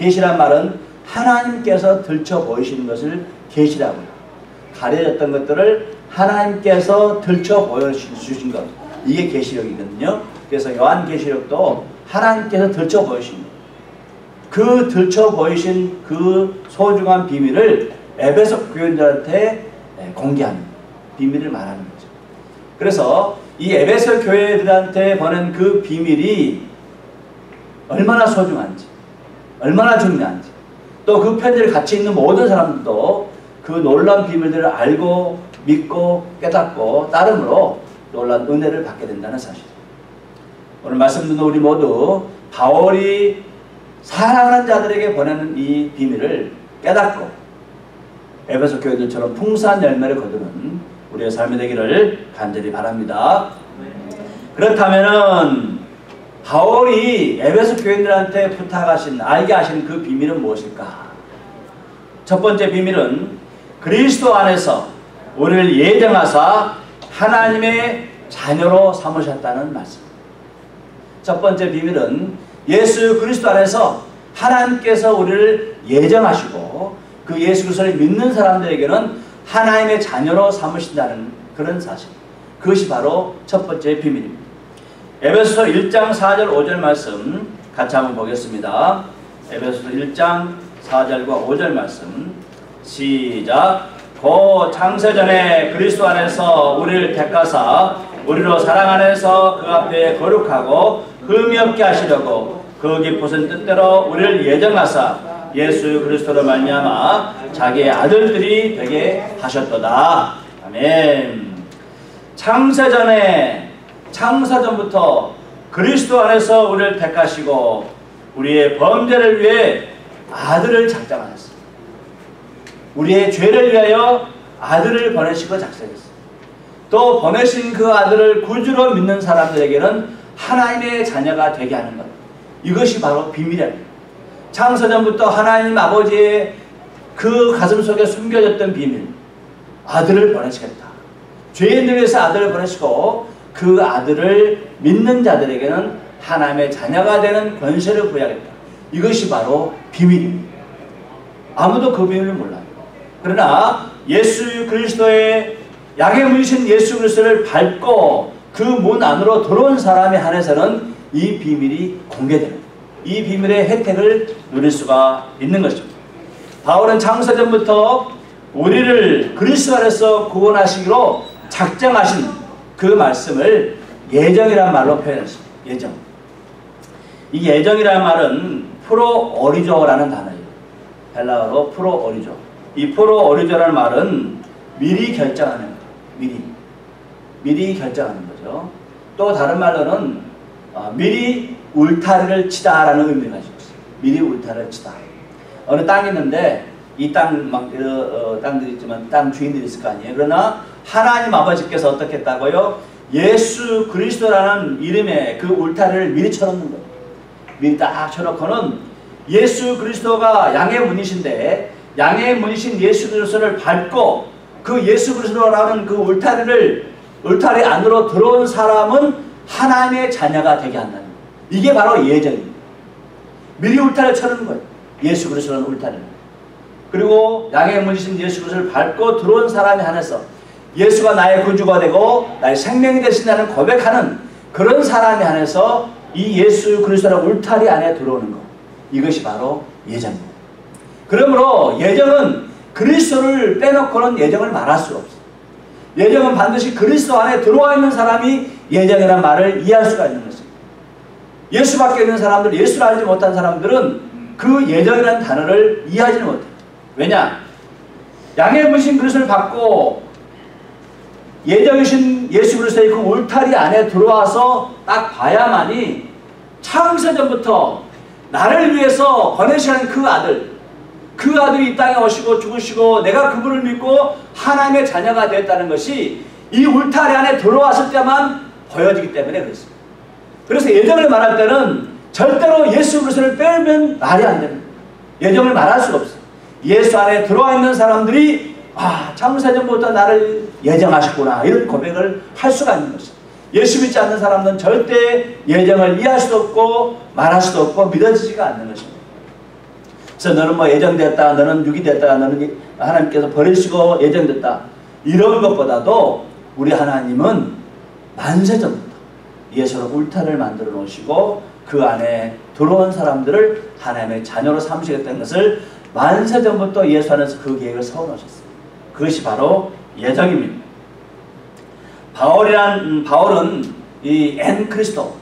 계시란 말은 하나님께서 들춰 보이시는 것을 계시라고 해요. 가려졌던 것들을 하나님께서 들춰 보여주신 것, 이게 계시록이거든요. 그래서 요한계시록도 하나님께서 들춰 보이신 것, 그 들춰 보이신 그 소중한 비밀을 에베소 교인들한테 공개하는 비밀을 말하는 거죠. 그래서 이 에베소 교회들한테 보낸 그 비밀이 얼마나 소중한지, 얼마나 중요한지, 또 그 편지를 같이 있는 모든 사람들도 그 놀라운 비밀들을 알고 믿고 깨닫고 따름으로 놀라운 은혜를 받게 된다는 사실. 오늘 말씀 듣는 우리 모두 바울이 사랑하는 자들에게 보내는 이 비밀을 깨닫고 에베소 교회들처럼 풍성한 열매를 거두는 우리의 삶이 되기를 간절히 바랍니다. 그렇다면은 바울이 에베소 교인들한테 부탁하신, 알게 하신 그 비밀은 무엇일까? 첫 번째 비밀은 그리스도 안에서 우리를 예정하사 하나님의 자녀로 삼으셨다는 말씀. 첫 번째 비밀은 예수 그리스도 안에서 하나님께서 우리를 예정하시고 그 예수 그리스도를 믿는 사람들에게는 하나님의 자녀로 삼으신다는 그런 사실. 그것이 바로 첫 번째 비밀입니다. 에베소서 1장 4절 5절 말씀 같이 한번 보겠습니다. 에베소서 1장 4절과 5절 말씀 시작. 고 창세전에 그리스도 안에서 우리를 택하사 우리로 사랑 안에서 그 앞에 거룩하고 흠이 없게 하시려고 그 깊으신 뜻대로 우리를 예정하사 예수 그리스도로 말미암아 자기의 아들들이 되게 하셨도다. 아멘. 창세전부터 그리스도 안에서 우리를 택하시고 우리의 범죄를 위해 아들을 작정하셨습니다. 우리의 죄를 위하여 아들을 보내시고 작정했습니다. 또 보내신 그 아들을 구주로 믿는 사람들에게는 하나님의 자녀가 되게 하는 것, 이것이 바로 비밀입니다. 창세전부터 하나님 아버지의 그 가슴 속에 숨겨졌던 비밀, 아들을 보내시겠다. 죄인들 위해서 아들을 보내시고 그 아들을 믿는 자들에게는 하나님의 자녀가 되는 권세를 부여하겠다. 이것이 바로 비밀입니다. 아무도 그 비밀을 몰라요. 그러나 예수 그리스도의 양의 문이신 예수 그리스도를 밟고 그 문 안으로 들어온 사람에 한해서는 이 비밀이 공개됩니다. 이 비밀의 혜택을 누릴 수가 있는 것입니다. 바울은 창세전부터 우리를 그리스도 안에서 구원하시기로 작정하신 그 말씀을 예정이라는 말로 표현했습니다. 예정. 이 예정이라는 말은 프로오리조라는 단어예요. 헬라어로 프로오리조. 이 프로오리조라는 말은 미리 결정하는 거예요. 미리 결정하는 거죠. 또 다른 말로는 미리 울타리를 치다라는 의미가 있어요. 미리 울타리를 치다. 어느 땅이 있는데 이 땅 땅들이 있지만 땅 주인들이 있을 거 아니에요. 그러나 하나님 아버지께서 어떻게 했다고요? 예수 그리스도라는 이름의 그 울타리를 미리 쳐놓는 거예요. 미리 딱 쳐놓고는 예수 그리스도가 양의 문이신데 양의 문이신 예수 그리스도를 밟고 그 예수 그리스도라는 그 울타리 안으로 들어온 사람은 하나님의 자녀가 되게 한다는 거예요. 이게 바로 예정입니다. 미리 울타리를 쳐놓는 거예요. 예수 그리스도라는 울타리를. 그리고 양의 문이신 예수 그리스도를 밟고 들어온 사람이 한해서 예수가 나의 구주가 되고 나의 생명이 되신다는 고백하는 그런 사람이 한해서 이 예수 그리스도라는 울타리 안에 들어오는 것. 이것이 바로 예정입니다. 그러므로 예정은 그리스도를 빼놓고는 예정을 말할 수가 없어요. 예정은 반드시 그리스도 안에 들어와 있는 사람이 예정이라는 말을 이해할 수가 있는 것입니다. 예수 밖에 있는 사람들, 예수를 알지 못한 사람들은 그 예정이라는 단어를 이해하지는 못해요. 왜냐? 양의 문신 그리스도를 받고 예정이신 예수 그리스도의 그 울타리 안에 들어와서 딱 봐야만이 창세전부터 나를 위해서 보내시는 그 아들이 이 땅에 오시고 죽으시고 내가 그분을 믿고 하나님의 자녀가 되었다는 것이 이 울타리 안에 들어왔을 때만 보여지기 때문에 그렇습니다. 그래서 예정을 말할 때는 절대로 예수 그리스도를 빼면 말이 안 되는 거예요. 예정을 말할 수가 없어요. 예수 안에 들어와 있는 사람들이 창세전부터 나를 예정하셨구나 이런 고백을 할 수가 있는 것입니다. 예수 믿지 않는 사람은 절대 예정을 이해할 수도 없고 말할 수도 없고 믿어지지가 않는 것입니다. 그래서 너는 뭐 예정됐다, 너는 육이 됐다, 너는 하나님께서 버리시고 예정됐다. 이런 것보다도 우리 하나님은 만세전부터 예수로 울타리를 만들어 놓으시고 그 안에 들어온 사람들을 하나님의 자녀로 삼으시겠다는 것을 만세전부터 예수 안에서 그 계획을 세워놓으셨어요. 그것이 바로 예정입니다. 바울은 이 엔 그리스도,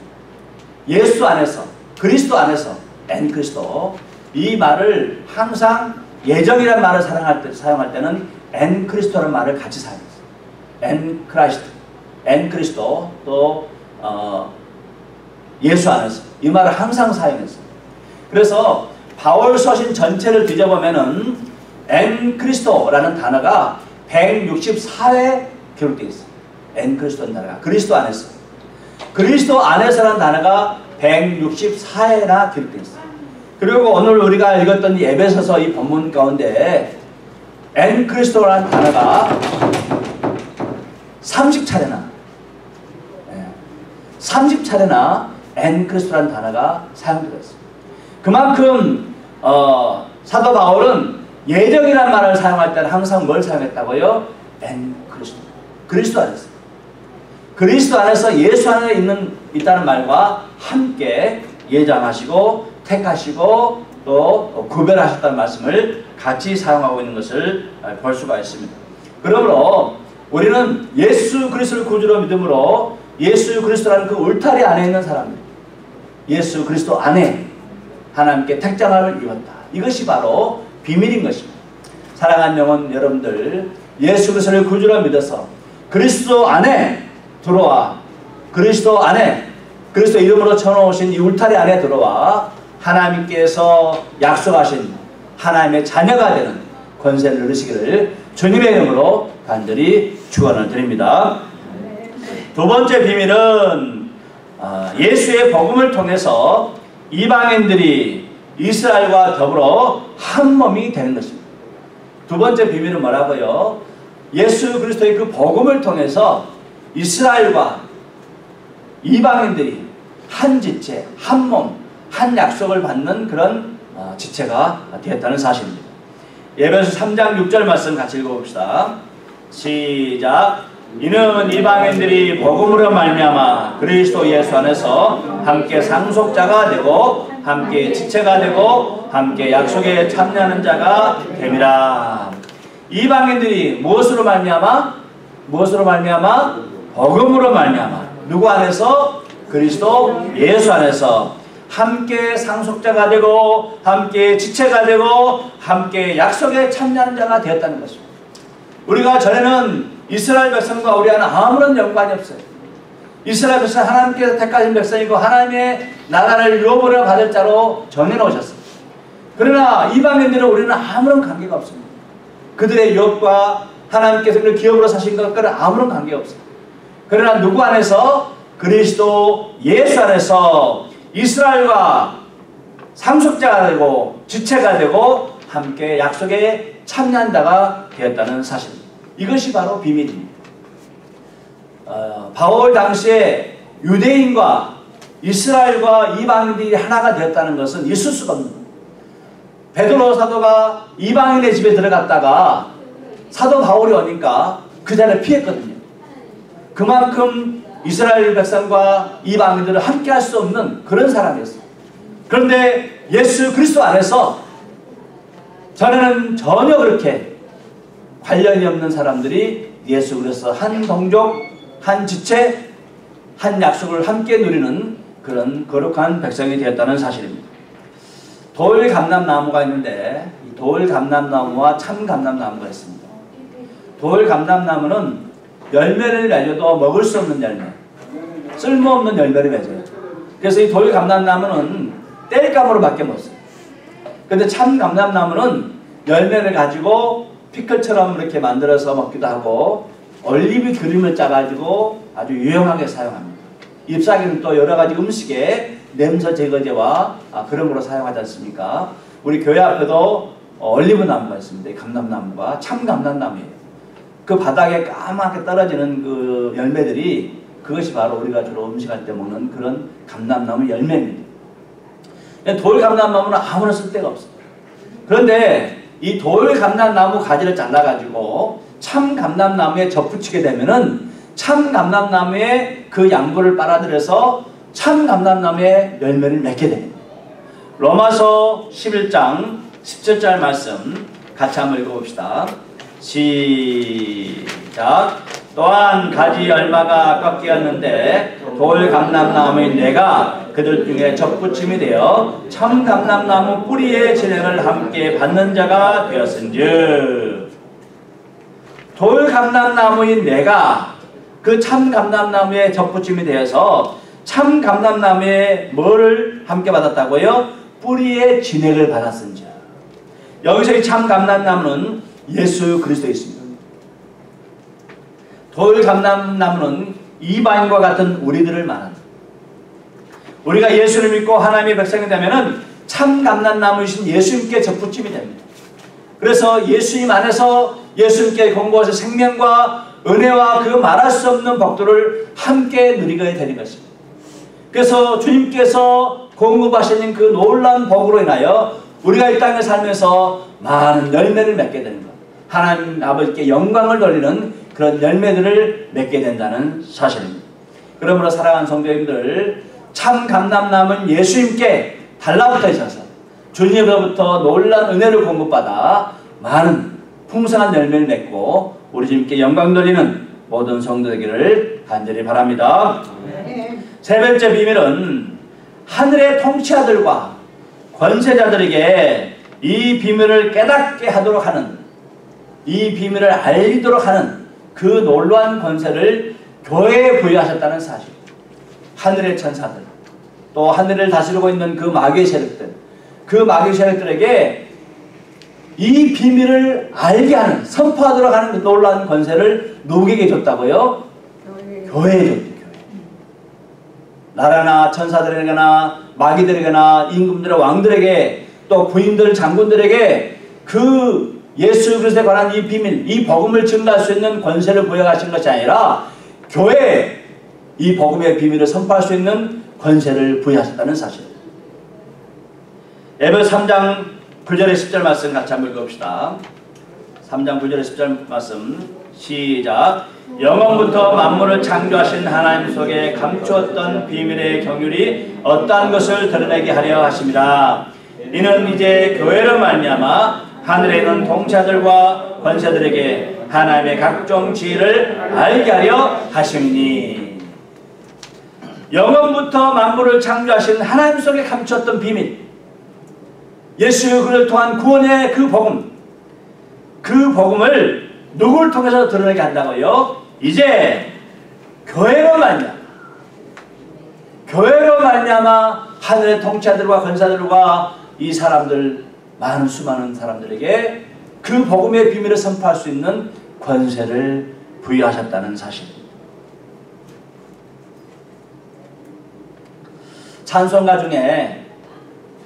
예수 안에서, 그리스도 안에서 엔 그리스도, 이 말을 항상 예정이라는 말을 사용할 때는 엔 그리스도라는 말을 같이 사용했어요. 엔 크라이스트, 엔 그리스도, 또 예수 안에서 이 말을 항상 사용했어요. 그래서 바울 서신 전체를 뒤져보면은 엔 그리스도라는 단어가 164회 기록되어 있어요. 엔 그리스도라는 단어가 그리스도 안에서, 그리스도 안에서라는 단어가 164회나 기록되어 있어요. 그리고 오늘 우리가 읽었던 이 에베소서 이 본문 가운데 엔 그리스도라는 단어가 30차례나 30차례나 엔 그리스도라는 단어가 사용되었어요. 그만큼 사도 바울은 예정이라는 말을 사용할 때는 항상 뭘 사용했다고요? 엔 그리스도, 그리스도 안에서, 그리스도 안에서 예수 안에 있다는 말과 함께 예정하시고 택하시고 또 구별하셨다는 말씀을 같이 사용하고 있는 것을 볼 수가 있습니다. 그러므로 우리는 예수 그리스도를 구주로 믿음으로 예수 그리스도라는 그 울타리 안에 있는 사람들, 예수 그리스도 안에 하나님께 택정함을 입었다. 이것이 바로 비밀인 것입니다. 사랑하는 영혼 여러분들, 예수 그리스도를 구주로 믿어서 그리스도 안에 들어와, 그리스도 안에, 그리스도 이름으로 쳐놓으신 이 울타리 안에 들어와 하나님께서 약속하신 하나님의 자녀가 되는 권세를 누리시기를 주님의 이름으로 간절히 축원을 드립니다. 두 번째 비밀은 예수의 복음을 통해서 이방인들이 이스라엘과 더불어 한 몸이 되는 것입니다. 두 번째 비밀은 뭐라고요? 예수 그리스도의 그 복음을 통해서 이스라엘과 이방인들이 한 지체, 한 몸, 한 약속을 받는 그런 지체가 되었다는 사실입니다. 에베소 3장 6절 말씀 같이 읽어봅시다. 시작. 이는 이방인들이 복음으로 말미암아 그리스도 예수 안에서 함께 상속자가 되고 함께 지체가 되고 함께 약속에 참여하는 자가 됨이라. 이방인들이 무엇으로 말미암아? 무엇으로 말미암아? 복음으로 말미암아. 누구 안에서? 그리스도 예수 안에서 함께 상속자가 되고 함께 지체가 되고 함께 약속에 참여하는 자가 되었다는 것입니다. 우리가 전에는 이스라엘 백성과 우리와는 아무런 연관이 없어요. 이스라엘 백성은 하나님께서 택하신 백성이고 하나님의 나라를 유업으로 받을 자로 정해놓으셨습니다. 그러나 이방인들은 우리는 아무런 관계가 없습니다. 그들의 유업과 하나님께서 그를 기업으로 사신 것과는 아무런 관계가 없어요. 그러나 누구 안에서? 그리스도 예수 안에서 이스라엘과 상속자가 되고 지체가 되고 함께 약속에 참여한 자가 되었다는 사실입니다. 이것이 바로 비밀입니다. 바울 당시에 유대인과 이스라엘과 이방인들이 하나가 되었다는 것은 있을 수가 없는 거예요. 베드로 사도가 이방인의 집에 들어갔다가 사도 바울이 오니까 그 자리를 피했거든요. 그만큼 이스라엘 백성과 이방인들을 함께 할 수 없는 그런 사람이었어요. 그런데 예수 그리스도 안에서 전에는 전혀 그렇게 관련이 없는 사람들이 예수 그리스도 한 동족, 한 지체, 한 약속을 함께 누리는 그런 거룩한 백성이 되었다는 사실입니다. 돌감람나무가 있는데 이 돌감람나무와 참감람나무가 있습니다. 돌감람나무는 열매를 맺어도 먹을 수 없는 열매, 쓸모없는 열매를 맺어요. 그래서 이 돌감람나무는 땔감으로 밖에 못 써요. 그런데 참감람나무는 열매를 가지고 피클처럼 이렇게 만들어서 먹기도 하고 올리브 그림을 짜가지고 아주 유용하게 사용합니다. 잎사귀는 또 여러가지 음식에 냄새 제거제와 그런 거로 사용하지 않습니까? 우리 교회 앞에도 올리브 나무가 있습니다. 감람나무가 참감람나무예요. 그 바닥에 까맣게 떨어지는 그 열매들이 그것이 바로 우리가 주로 음식할 때 먹는 그런 감람나무 열매입니다. 돌감람나무는 아무런 쓸데가 없습니다. 그런데 이 돌감람나무 가지를 잘라가지고 참감람나무에 접붙이게 되면은 참감람나무의 그 양분을 빨아들여서 참감람나무의 열매를 맺게 됩니다. 로마서 11장 17절 말씀 같이 한번 읽어봅시다. 시작. 또한 가지 열마가 꺾이었는데 돌감람나무인 내가 그들 중에 접붙임이 되어 참감람나무 뿌리의 진행을 함께 받는 자가 되었은즉, 돌감람나무인 내가 그 참감람나무에 접붙임이 되어서 참감람나무에 뭐를 함께 받았다고요? 뿌리의 진액을 받았은즉. 여기서 이 참감람나무는 예수 그리스도에 있습니다. 돌감람나무는 이방인과 같은 우리들을 말합니다. 우리가 예수를 믿고 하나님의 백성이 되면은 참감람나무이신 예수님께 접붙임이 됩니다. 그래서 예수님 안에서 예수님께 공부해서 생명과 은혜와 그 말할 수 없는 복들을 함께 누리게 되는 것입니다. 그래서 주님께서 공급하시는 그 놀라운 복으로 인하여 우리가 이 땅에 살면서 많은 열매를 맺게 되는 것, 하나님 아버지께 영광을 돌리는 그런 열매들을 맺게 된다는 사실입니다. 그러므로 사랑하는 성도님들, 참 감람나무는 예수님께 달라붙어 있어서 주님으로부터 놀라운 은혜를 공급받아 많은 풍성한 열매를 맺고 우리 주님께 영광 돌리는 모든 성도 되기를 간절히 바랍니다. 세 번째 비밀은 하늘의 통치자들과 권세자들에게 이 비밀을 깨닫게 하도록 하는, 이 비밀을 알리도록 하는 그 놀라운 권세를 교회에 부여하셨다는 사실. 하늘의 천사들, 또 하늘을 다스리고 있는 그 마귀의 세력들, 그 마귀의 세력들에게 이 비밀을 알게 하는, 선포하도록 하는 그 놀라운 권세를 누구에게 줬다고요? 교회에 줬대요. 나라나 천사들에게나 마귀들에게나 임금들의 왕들에게 또 부인들 장군들에게 그 예수 그리스도에 관한 이 비밀, 이 복음을 증거할 수 있는 권세를 부여하신 것이 아니라 교회에 이 복음의 비밀을 선포할 수 있는 권세를 부여하셨다는 사실. 에베소 3장 9절에 10절 말씀 같이 한번 읽어봅시다. 3장 9절에 10절 말씀 시작. 영원부터 만물을 창조하신 하나님 속에 감추었던 비밀의 경륜이 어떠한 것을 드러내게 하려 하심이라. 이는 이제 교회로 말미암아 하늘에 있는 통치자들과 권세들에게 하나님의 각종 지혜를 알게 하려 하심이니. 영원부터 만물을 창조하신 하나님 속에 감추었던 비밀, 예수 그를 통한 구원의 그 복음, 그 복음을 누구를 통해서 드러내게 한다고요? 이제 교회로 말미암아 하늘의 통치자들과 권사들과 이 사람들, 많은 수많은 사람들에게 그 복음의 비밀을 선포할 수 있는 권세를 부여하셨다는 사실입니다. 찬송가 중에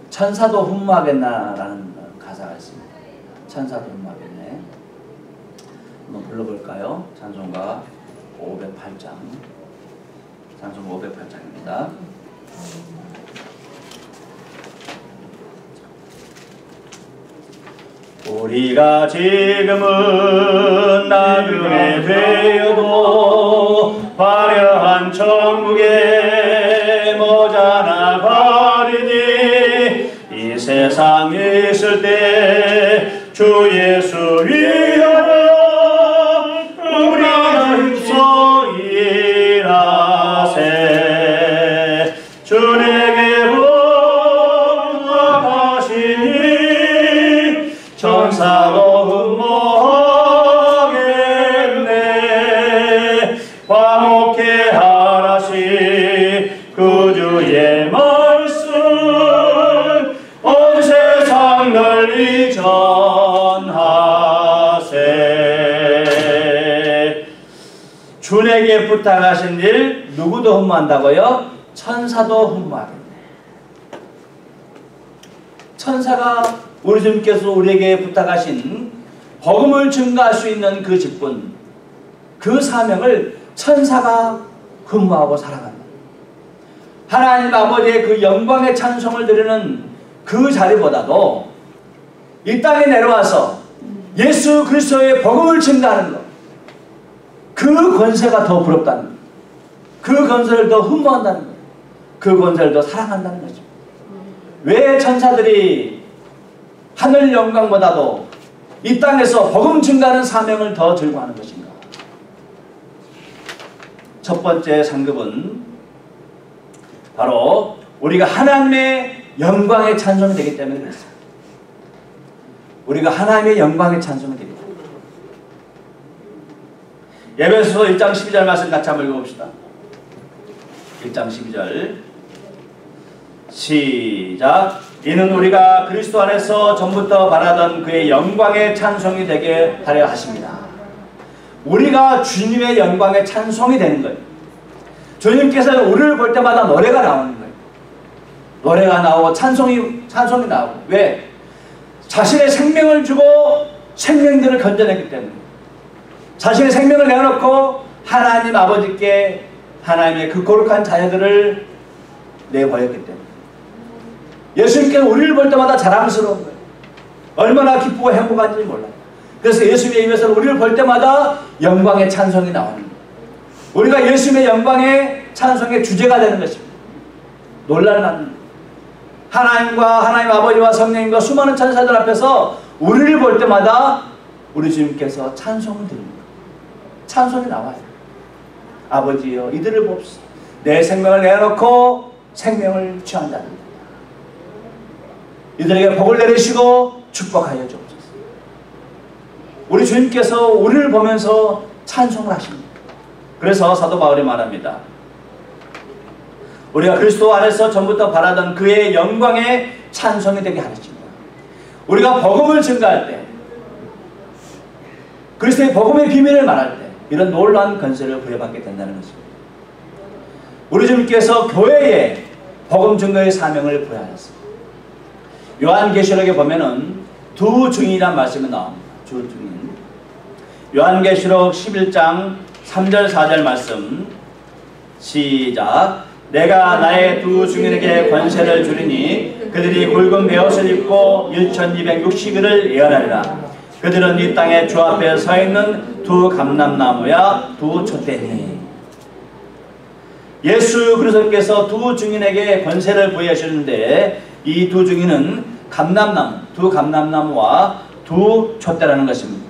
천사도 흠모하겠나라는 가사가 있습니다. 천사도 흠모하겠네. 한번 불러볼까요? 찬송가 508장. 찬송가 508장입니다. 우리가 지금은 나그네 되어도 화려한 천국에 모자라 버리니 이 세상에 있을 때 주 예수 위하여 우리가 힘써 일하세. 주 내게 부탁하시니 천사도 흠모하겠네. 화목해 하라시 그 주의 말씀 온 세상 널리 전하세. 주에게 부탁하신 일 누구도 흠모한다고요? 천사도 흠모하겠네. 천사가 우리 주님께서 우리에게 부탁하신 복음을 증거할 수 있는 그 직분, 그 사명을 천사가 흠모하고 살아갑니다. 하나님 아버지의 그 영광의 찬송을 드리는 그 자리보다도 이 땅에 내려와서 예수 그리스도의 복음을 증거하는 것, 그 권세가 더 부럽다는 것, 그 권세를 더 흠모한다는 것, 그 권세를 더 사랑한다는 거죠. 왜 천사들이 하늘 영광보다도 이 땅에서 복음 증거하는 사명을 더 즐거워하는 것인가? 첫 번째 상급은 바로 우리가 하나님의 영광의 찬송이 되기 때문에 그렇습니다. 우리가 하나님의 영광의 찬송이 되기 때문에. 에베소서 1장 12절 말씀 같이 한번 읽어봅시다. 1장 12절 시작. 이는 우리가 그리스도 안에서 전부터 바라던 그의 영광의 찬송이 되게 하려 하십니다. 우리가 주님의 영광의 찬송이 되는 거예요. 주님께서 우리를 볼 때마다 노래가 나오는 거예요. 노래가 나오고 찬송이 나오고. 왜? 자신의 생명을 주고 생명들을 건져냈기 때문에. 자신의 생명을 내어놓고 하나님 아버지께 하나님의 그 거룩한 자녀들을 내보였기 때문에. 예수님께서 우리를 볼 때마다 자랑스러운 거예요. 얼마나 기쁘고 행복한지 몰라요. 그래서 예수님의 입에서 우리를 볼 때마다 영광의 찬송이 나오는 거예요. 우리가 예수님의 영광의 찬송의 주제가 되는 것입니다. 놀랄만 하나님과 하나님 아버지와 성령님과 수많은 천사들 앞에서 우리를 볼 때마다 우리 주님께서 찬송을 드립니다. 찬송이 나와요. 아버지여 이들을 봅시다. 내 생명을 내놓고 생명을 취한다는 이들에게 복을 내리시고 축복하여 주옵소서. 우리 주님께서 우리를 보면서 찬송을 하십니다. 그래서 사도 바울이 말합니다. 우리가 그리스도 안에서 전부터 바라던 그의 영광의 찬송이 되게 하십니다. 우리가 복음을 증거할 때, 그리스도의 복음의 비밀을 말할 때 이런 놀라운 권세를 부여받게 된다는 것입니다. 우리 주님께서 교회에 복음 증거의 사명을 부여하셨습니다. 요한계시록에 보면은 두 증인이란 말씀이 나옵니다. 두 증인. 요한계시록 11장 3절 4절 말씀 시작. 내가 나의 두 증인에게 권세를 주리니 그들이 굵은 베옷을 입고 1260일을 예언하리라. 그들은 이 땅에 주 앞에 서 있는 두 감람나무야 두 촛대니. 예수 그리스도께서 두 증인에게 권세를 부여하셨는데 이 두 증인은 감람나무, 두 감람나무와 두 촛대라는 것입니다.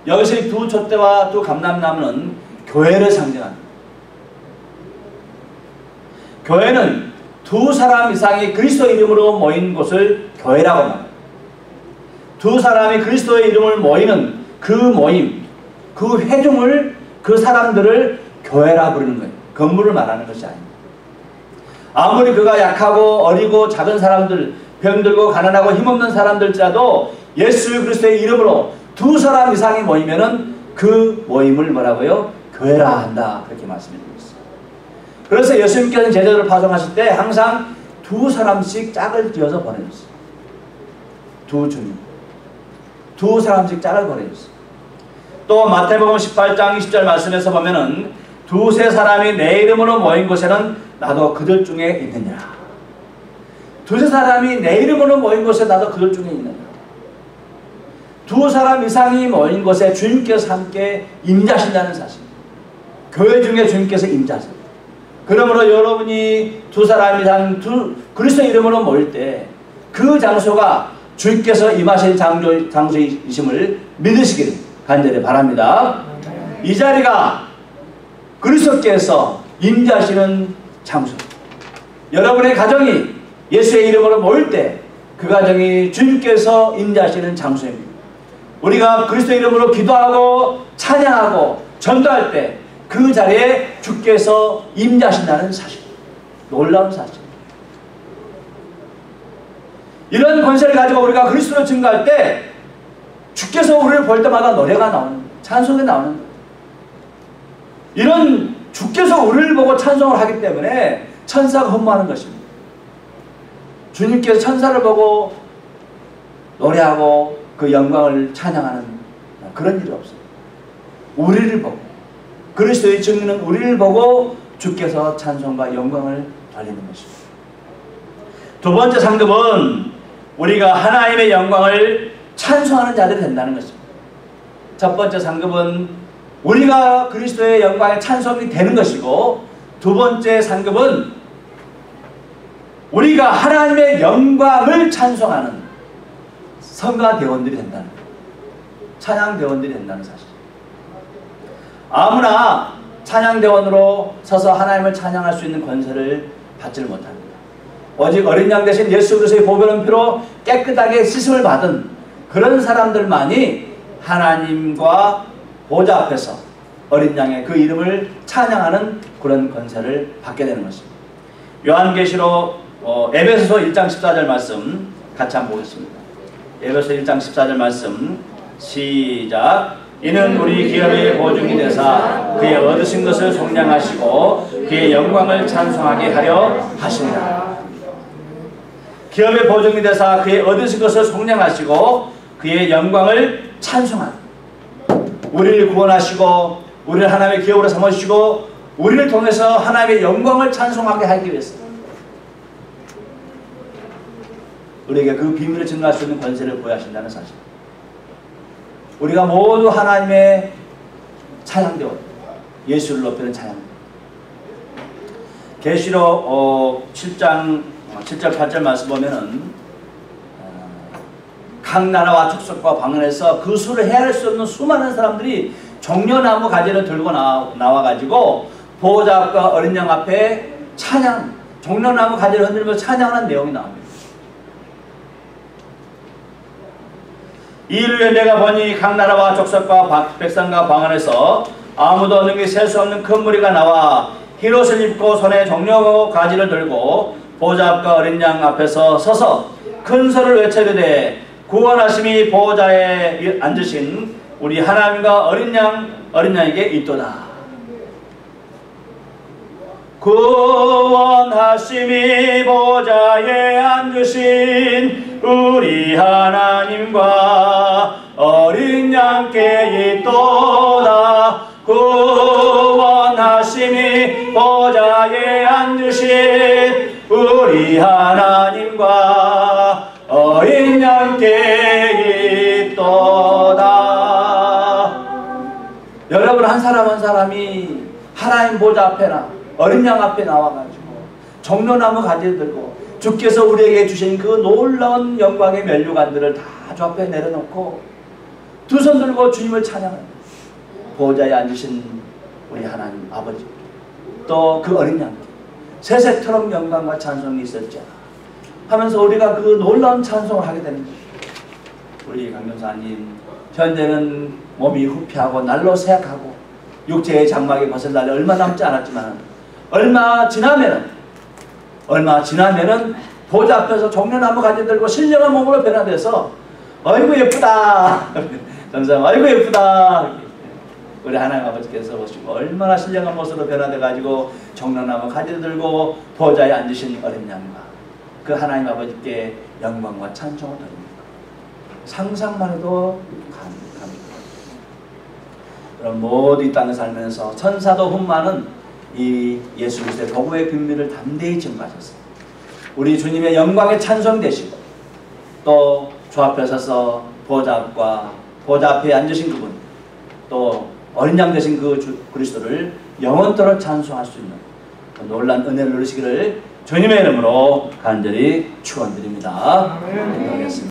여기서 이 두 촛대와 두 감람나무는 교회를 상징합니다. 교회는 두 사람 이상이 그리스도 이름으로 모인 곳을 교회라고 합니다. 두 사람이 그리스도의 이름을 모이는 그 모임, 그 회중을, 그 사람들을 교회라 부르는 거예요. 건물을 말하는 것이 아닙니다. 아무리 그가 약하고 어리고 작은 사람들, 병들고 가난하고 힘없는 사람들자도 예수 그리스도의 이름으로 두 사람 이상이 모이면은 그 모임을 뭐라고요? 교회라 한다. 그렇게 말씀드리고 있어요. 그래서 예수님께서는 제자들을 파송하실 때 항상 두 사람씩 짝을 지어서 보내줬어요. 두 주님. 두 사람씩 짝을 보내줬어요. 또 마태복음 18장 20절 말씀에서 보면은 두세 사람이 내 이름으로 모인 곳에는 나도 그들 중에 있느냐. 두세 사람이 내 이름으로 모인 곳에 나도 그들 중에 있느냐. 두 사람 이상이 모인 곳에 주님께서 함께 임재하신다는 사실. 교회 중에 주님께서 임재하세요. 그러므로 여러분이 두 사람 이상 그리스도 이름으로 모일 때 그 장소가 주님께서 임하신 장소이심을 믿으시기를 간절히 바랍니다. 이 자리가 그리스도께서 임재하시는 장소. 여러분의 가정이 예수의 이름으로 모일 때 그 가정이 주님께서 임재하시는 장소입니다. 우리가 그리스도 이름으로 기도하고 찬양하고 전도할 때 그 자리에 주께서 임재하신다는 사실. 놀라운 사실. 이런 권세를 가지고 우리가 그리스도를 증거할 때 주께서 우리를 볼 때마다 노래가 나오는 거예요. 찬송이 나오는 거예요. 이런 주께서 우리를 보고 찬송을 하기 때문에 천사가 흠모하는 것입니다. 주님께서 천사를 보고 노래하고 그 영광을 찬양하는 그런 일이 없어요. 우리를 보고 그리스도의 증인은 우리를 보고 주께서 찬송과 영광을 돌리는 것입니다. 두 번째 상급은 우리가 하나님의 영광을 찬송하는 자들이 된다는 것입니다. 첫 번째 상급은 우리가 그리스도의 영광에 찬송이 되는 것이고, 두 번째 상급은 우리가 하나님의 영광을 찬송하는 성가대원들이 된다는 거예요. 찬양대원들이 된다는 사실. 아무나 찬양대원으로 서서 하나님을 찬양할 수 있는 권세를 받지를 못합니다. 오직 어린 양 대신 예수 그리스도의 보배로운 피로 깨끗하게 씻음을 받은 그런 사람들만이 하나님과 보좌 앞에서 어린 양의 그 이름을 찬양하는 그런 권세를 받게 되는 것입니다. 요한계시록 에베소서 1장 14절 말씀 같이 한번 보겠습니다. 에베소서 1장 14절 말씀 시작. 이는 우리 기업의 보증이 되사 그의 얻으신 것을 속량하시고 그의 영광을 찬송하게 하려 하시니라. 기업의 보증이 되사 그의 얻으신 것을 속량하시고 그의 영광을 찬송하는, 우리를 구원하시고 우리를 하나님의 기업으로 삼으시고 우리를 통해서 하나님의 영광을 찬송하게 하기 위해서 우리에게 그 비밀을 증거할 수 있는 권세를 보여하신다는 사실. 우리가 모두 하나님의 찬양대원, 예수를 높이는 찬양. 계시록 7장 7절 8절 말씀 보면은 각 나라와 족속과 방언에서 그 수를 헤아릴 수 없는 수많은 사람들이 종려나무 가지를 들고 나와가지고 보호자 앞과 어린 양 앞에 찬양, 종려나무 가지를 흔들면서 찬양하는 내용이 나옵니다. 이를 위해 내가 보니 각 나라와 족속과 백성과 방언에서 아무도 능히 셀 수 없는 큰 무리가 나와 흰옷을 입고 손에 종려 가지를 들고 보호자 앞과 어린 양 앞에서 서서 큰 소리를 외쳐이르되 구원하심이 보호자에 앉으신 우리 하나님과 어린 양에게 있도다. 구원하심이 보호자에 앉으신 우리 하나님과 어린 양께 있도다. 구원하심이 보호자에 앉으신 우리 하나님과 어린 양께 있도다. 여러분, 한 사람 한 사람이 하나님 보좌 앞에나 어린 양 앞에 나와가지고 종려나무 가지를 들고 주께서 우리에게 주신 그 놀라운 영광의 면류관들을 다 주 앞에 내려놓고 두 손 들고 주님을 찬양합니다. 보좌에 앉으신 우리 하나님 아버지, 또 그 어린 양 새새처럼 영광과 찬송이 있었죠 하면서 우리가 그 놀라운 찬송을 하게 됩니다. 우리 강전사님, 현재는 몸이 후피하고 날로 쇠약하고 육체의 장막이 벗을 날이 얼마 남지 않았지만 얼마 지나면은 보좌 앞에서 종려나무 가지 들고 신령한 몸으로 변화돼서 아이고 예쁘다 전상 아이고 예쁘다 우리 하나님 아버지께서 보시고 얼마나 신령한 모습으로 변화돼 가지고 종려나무 가지 들고 보좌에 앉으신 어린 양과 그 하나님 아버지께 영광과 찬송을 드립니다. 상상만 해도 감사합니다. 그럼 모두 이 땅에 살면서 천사도 흠많은 이 예수 그리스도의 복음의 비밀을 담대히 증거하셨습니다. 우리 주님의 영광의 찬송 되시고 또 주 앞에 서서 보좌 앞에 앉으신 그분, 또 어린 양 되신 그 그리스도를 영원토록 찬송할 수 있는 그 놀라운 은혜를 누리시기를 주님의 이름으로 간절히 축원드립니다. 기도하겠습니다.